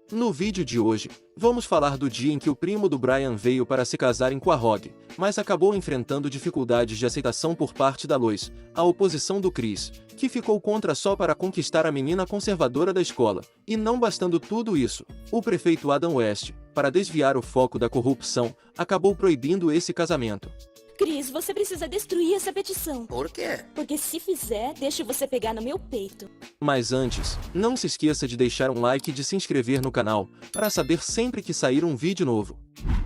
No vídeo de hoje, vamos falar do dia em que o primo do Brian veio para se casar com a Rogue, mas acabou enfrentando dificuldades de aceitação por parte da Lois, a oposição do Chris, que ficou contra só para conquistar a menina conservadora da escola. E não bastando tudo isso, o prefeito Adam West, para desviar o foco da corrupção, acabou proibindo esse casamento. Chris, você precisa destruir essa petição. Por quê? Porque se fizer, deixo você pegar no meu peito. Mas antes, não se esqueça de deixar um like e de se inscrever no canal, para saber sempre que sair um vídeo novo.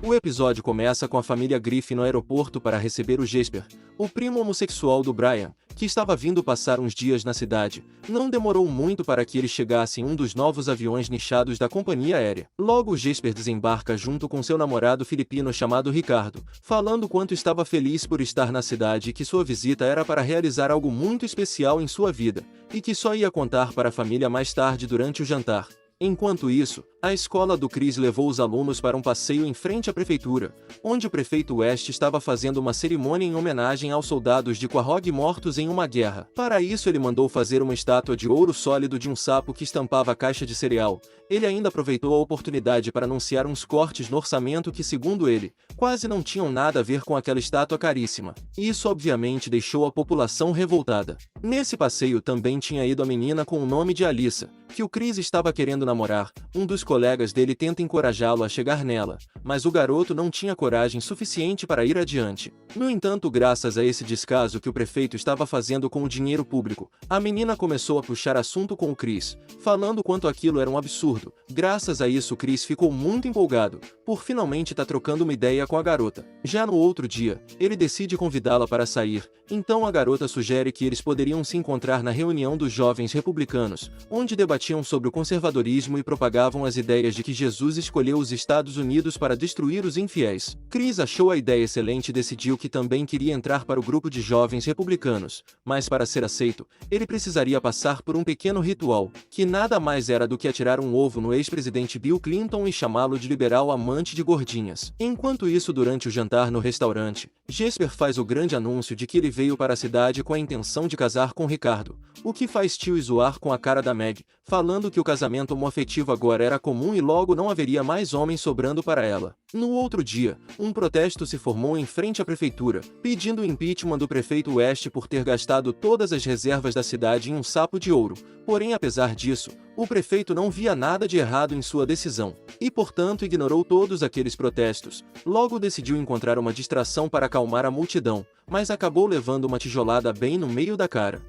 O episódio começa com a família Griffin no aeroporto para receber o Jesper, o primo homossexual do Brian, que estava vindo passar uns dias na cidade. Não demorou muito para que ele chegasse em um dos novos aviões nichados da companhia aérea. Logo Jesper desembarca junto com seu namorado filipino chamado Ricardo, falando quanto estava feliz por estar na cidade e que sua visita era para realizar algo muito especial em sua vida, e que só ia contar para a família mais tarde durante o jantar. Enquanto isso, a escola do Chris levou os alunos para um passeio em frente à prefeitura, onde o prefeito West estava fazendo uma cerimônia em homenagem aos soldados de Quahog mortos em uma guerra. Para isso ele mandou fazer uma estátua de ouro sólido de um sapo que estampava a caixa de cereal. Ele ainda aproveitou a oportunidade para anunciar uns cortes no orçamento que, segundo ele, quase não tinham nada a ver com aquela estátua caríssima. Isso obviamente deixou a população revoltada. Nesse passeio também tinha ido a menina com o nome de Alyssa, que o Chris estava querendo namorar. Um dos colegas dele tenta encorajá-lo a chegar nela, mas o garoto não tinha coragem suficiente para ir adiante. No entanto, graças a esse descaso que o prefeito estava fazendo com o dinheiro público, a menina começou a puxar assunto com o Chris, falando quanto aquilo era um absurdo. Graças a isso, o Chris ficou muito empolgado, por finalmente estar trocando uma ideia com a garota. Já no outro dia, ele decide convidá-la para sair, então a garota sugere que eles poderiam se encontrar na reunião dos jovens republicanos, onde debatiam sobre o conservadorismo e propagavam as ideias de que Jesus escolheu os Estados Unidos para destruir os infiéis. Chris achou a ideia excelente e decidiu que também queria entrar para o grupo de jovens republicanos, mas para ser aceito, ele precisaria passar por um pequeno ritual, que nada mais era do que atirar um ovo no ex-presidente Bill Clinton e chamá-lo de liberal amante de gordinhas. Enquanto isso, durante o jantar no restaurante, Jesper faz o grande anúncio de que ele veio para a cidade com a intenção de casar com Ricardo, o que faz Tio zoar com a cara da Meg, falando que o casamento homoafetivo agora era comum e logo não haveria mais homens sobrando para ela. No outro dia, um protesto se formou em frente à prefeitura, pedindo o impeachment do prefeito West por ter gastado todas as reservas da cidade em um sapo de ouro. Porém, apesar disso, o prefeito não via nada de errado em sua decisão, e portanto ignorou todos aqueles protestos. Logo decidiu encontrar uma distração para acalmar a multidão, mas acabou levando uma tijolada bem no meio da cara.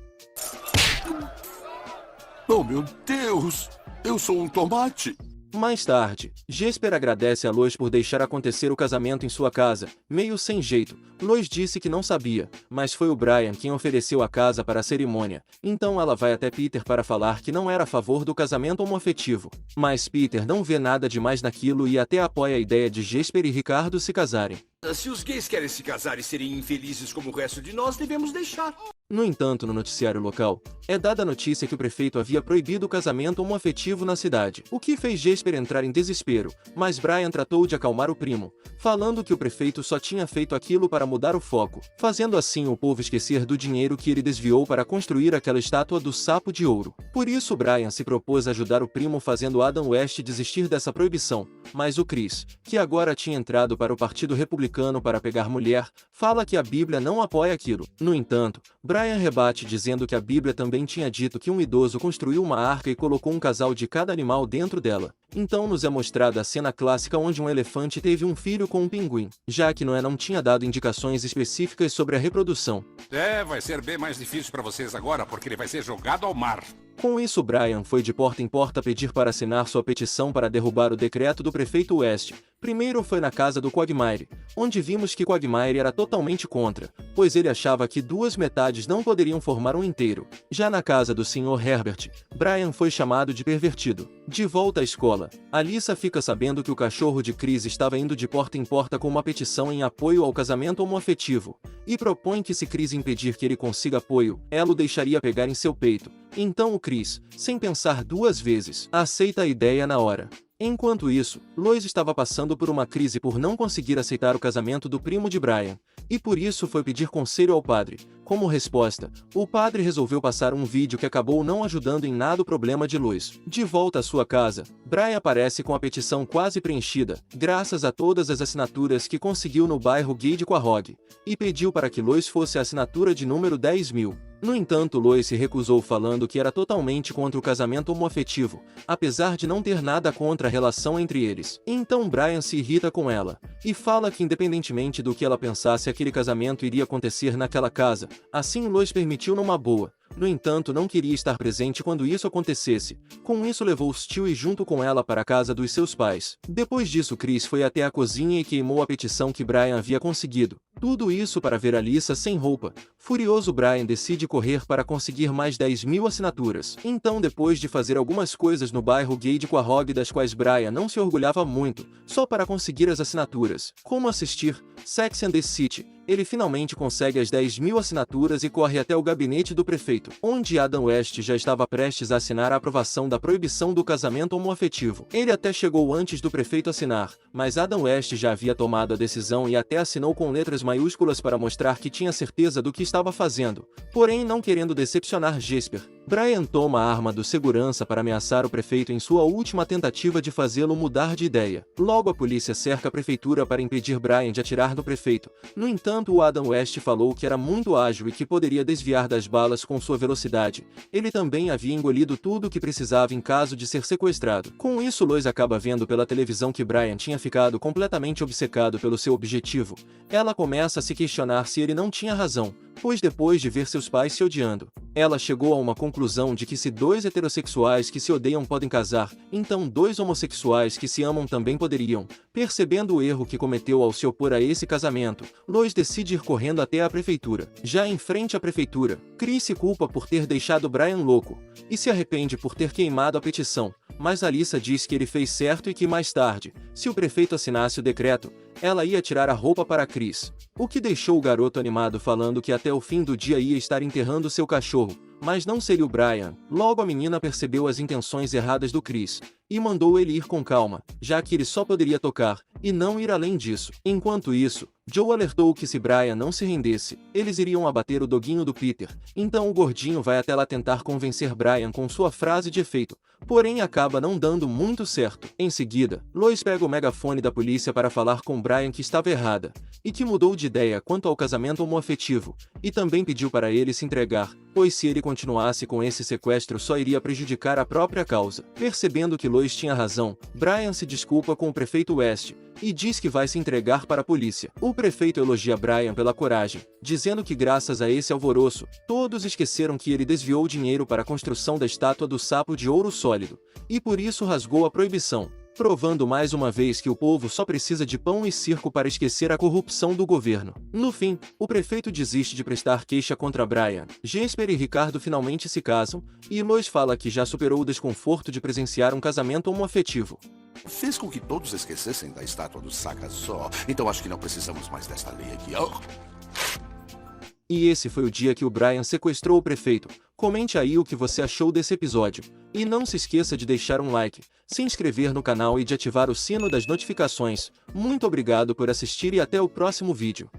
Oh, meu Deus! Eu sou um tomate! Mais tarde, Jesper agradece a Lois por deixar acontecer o casamento em sua casa, meio sem jeito. Lois disse que não sabia, mas foi o Brian quem ofereceu a casa para a cerimônia, então ela vai até Peter para falar que não era a favor do casamento homoafetivo. Mas Peter não vê nada demais naquilo e até apoia a ideia de Jesper e Ricardo se casarem. Se os gays querem se casar e serem infelizes como o resto de nós, devemos deixar. No entanto, no noticiário local, é dada a notícia que o prefeito havia proibido o casamento homoafetivo na cidade, o que fez Jesper entrar em desespero, mas Brian tratou de acalmar o primo, falando que o prefeito só tinha feito aquilo para mudar o foco, fazendo assim o povo esquecer do dinheiro que ele desviou para construir aquela estátua do sapo de ouro. Por isso Brian se propôs a ajudar o primo fazendo Adam West desistir dessa proibição, mas o Chris, que agora tinha entrado para o Partido Republicano para pegar mulher, fala que a Bíblia não apoia aquilo. No entanto, Brian rebate dizendo que a Bíblia também tinha dito que um idoso construiu uma arca e colocou um casal de cada animal dentro dela. Então nos é mostrada a cena clássica onde um elefante teve um filho com um pinguim, já que Noé não tinha dado indicações específicas sobre a reprodução. Vai ser bem mais difícil para vocês agora, porque ele vai ser jogado ao mar. Com isso, Brian foi de porta em porta pedir para assinar sua petição para derrubar o decreto do prefeito West. Primeiro foi na casa do Quagmire, onde vimos que Quagmire era totalmente contra, pois ele achava que duas metades não poderiam formar um inteiro. Já na casa do Sr. Herbert, Brian foi chamado de pervertido. De volta à escola, Alyssa fica sabendo que o cachorro de Chris estava indo de porta em porta com uma petição em apoio ao casamento homoafetivo, e propõe que se Chris impedir que ele consiga apoio, ela o deixaria pegar em seu peito. Então o Chris, sem pensar duas vezes, aceita a ideia na hora. Enquanto isso, Lois estava passando por uma crise por não conseguir aceitar o casamento do primo de Brian, e por isso foi pedir conselho ao padre. Como resposta, o padre resolveu passar um vídeo que acabou não ajudando em nada o problema de Lois. De volta à sua casa, Brian aparece com a petição quase preenchida, graças a todas as assinaturas que conseguiu no bairro gay de Quahog, e pediu para que Lois fosse a assinatura de número 10.000. No entanto, Lois se recusou falando que era totalmente contra o casamento homoafetivo, apesar de não ter nada contra a relação entre eles. Então Brian se irrita com ela, e fala que independentemente do que ela pensasse aquele casamento iria acontecer naquela casa, assim Lois permitiu numa boa. No entanto, não queria estar presente quando isso acontecesse. Com isso levou Stewie junto com ela para a casa dos seus pais. Depois disso, Chris foi até a cozinha e queimou a petição que Brian havia conseguido. Tudo isso para ver Alyssa sem roupa. Furioso, Brian decide correr para conseguir mais 10.000 assinaturas. Então, depois de fazer algumas coisas no bairro gay de Quahog das quais Brian não se orgulhava muito, só para conseguir as assinaturas, como assistir Sex and the City, ele finalmente consegue as 10.000 assinaturas e corre até o gabinete do prefeito, onde Adam West já estava prestes a assinar a aprovação da proibição do casamento homoafetivo. Ele até chegou antes do prefeito assinar, mas Adam West já havia tomado a decisão e até assinou com letras maiúsculas para mostrar que tinha certeza do que estava fazendo. Porém, não querendo decepcionar Jesper, Brian toma a arma do segurança para ameaçar o prefeito em sua última tentativa de fazê-lo mudar de ideia. Logo, a polícia cerca a prefeitura para impedir Brian de atirar no prefeito. No entanto, o Adam West falou que era muito ágil e que poderia desviar das balas com sua velocidade. Ele também havia engolido tudo o que precisava em caso de ser sequestrado. Com isso, Lois acaba vendo pela televisão que Brian tinha ficado completamente obcecado pelo seu objetivo. Ela começa a se questionar se ele não tinha razão, pois depois de ver seus pais se odiando, ela chegou a uma conclusão de que se dois heterossexuais que se odeiam podem casar, então dois homossexuais que se amam também poderiam. Percebendo o erro que cometeu ao se opor a esse casamento, Lois decide ir correndo até a prefeitura. Já em frente à prefeitura, Chris se culpa por ter deixado Brian louco, e se arrepende por ter queimado a petição, mas Alyssa diz que ele fez certo e que mais tarde, se o prefeito assinasse o decreto, ela ia tirar a roupa para Chris, o que deixou o garoto animado falando que até o fim do dia ia estar enterrando seu cachorro, mas não seria o Brian. Logo a menina percebeu as intenções erradas do Chris, e mandou ele ir com calma, já que ele só poderia tocar, e não ir além disso. Enquanto isso, Joe alertou que se Brian não se rendesse, eles iriam abater o doguinho do Peter, então o gordinho vai até lá tentar convencer Brian com sua frase de efeito, porém acaba não dando muito certo. Em seguida, Lois pega o megafone da polícia para falar com Brian que estava errada, e que mudou de ideia quanto ao casamento homoafetivo, e também pediu para ele se entregar, pois se ele continuasse com esse sequestro só iria prejudicar a própria causa. Percebendo que Lois tinha razão, Brian se desculpa com o prefeito West, e diz que vai se entregar para a polícia. O prefeito elogia Brian pela coragem, dizendo que graças a esse alvoroço, todos esqueceram que ele desviou dinheiro para a construção da estátua do sapo de ouro sólido, e por isso rasgou a proibição, provando mais uma vez que o povo só precisa de pão e circo para esquecer a corrupção do governo. No fim, o prefeito desiste de prestar queixa contra Brian. Jesper e Ricardo finalmente se casam, e Lois fala que já superou o desconforto de presenciar um casamento homoafetivo. Fez com que todos esquecessem da estátua do Saca-Só, então acho que não precisamos mais desta lei aqui. E esse foi o dia que o Brian sequestrou o prefeito. Comente aí o que você achou desse episódio. E não se esqueça de deixar um like, se inscrever no canal e de ativar o sino das notificações. Muito obrigado por assistir e até o próximo vídeo.